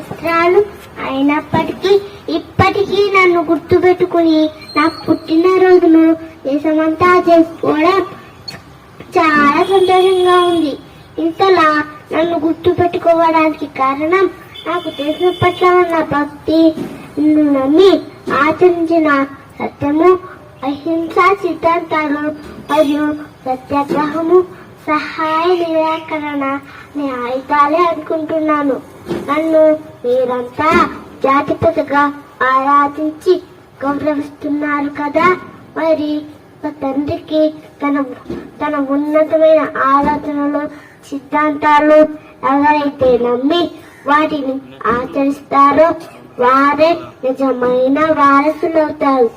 సంవత్సరాలు అయినప్పటికీ ఇప్పటికీ నన్ను గుర్తుపెట్టుకుని నా పుట్టినరోజును దేశమంతా చేసుకోవడం చాలా సంతోషంగా ఉంది. ఇంతలా నన్ను గుర్తు పెట్టుకోవడానికి కారణం నాకు దేశం పట్ల ఉన్న భక్తి, నిన్ను నమ్మి ఆచరించిన సత్యము, అహింసా సిద్ధాంతాలు మరియు సత్యాగ్రహము, సహాయ నిరాకరణ అనే ఆయుధాలే అనుకుంటున్నాను. నన్ను మీరంతా జాతిపితగా ఆరాధించి గౌరవిస్తున్నారు కదా. మరి ఒక తండ్రికి తన ఉన్నతమైన ఆలోచనలు, సిద్ధాంతాలు ఎవరైతే నమ్మి వాటిని ఆచరిస్తారో వారే నిజమైన వారసులవుతారు.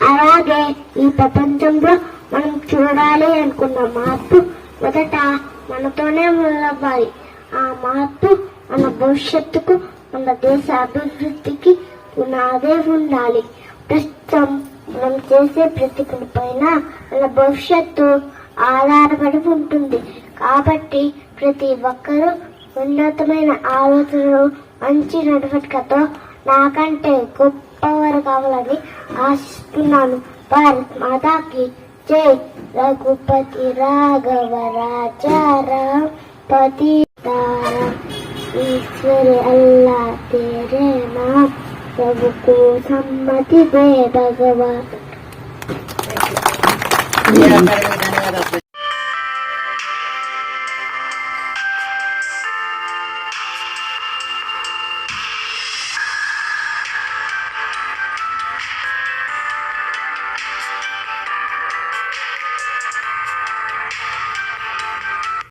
అలాగే ఈ ప్రపంచంలో మనం చూడాలి అనుకున్న మార్పు మొదట మనతోనే మొదలవ్వాలి. ఆ మార్పు మన భవిష్యత్తుకు, మన దేశ అభివృద్ధికి పునాదే ఉండాలి. ప్రస్తుతం మనం చేసే ప్రతి పని పైన మన భవిష్యత్తు ఆధారపడి ఉంటుంది. కాబట్టి ప్రతి ఒక్కరూ ఉన్నతమైన ఆలోచనలు, మంచి నడవడికతో నాకంటే గొప్పవారు కావాలని ఆశిస్తున్నాను. భారత్ మాతాకి జై. రఘుపతి రాఘవ రాజారాం పతి ईश्वर अल्लाह तेरे नाम सबको सम्मति दे भगवान.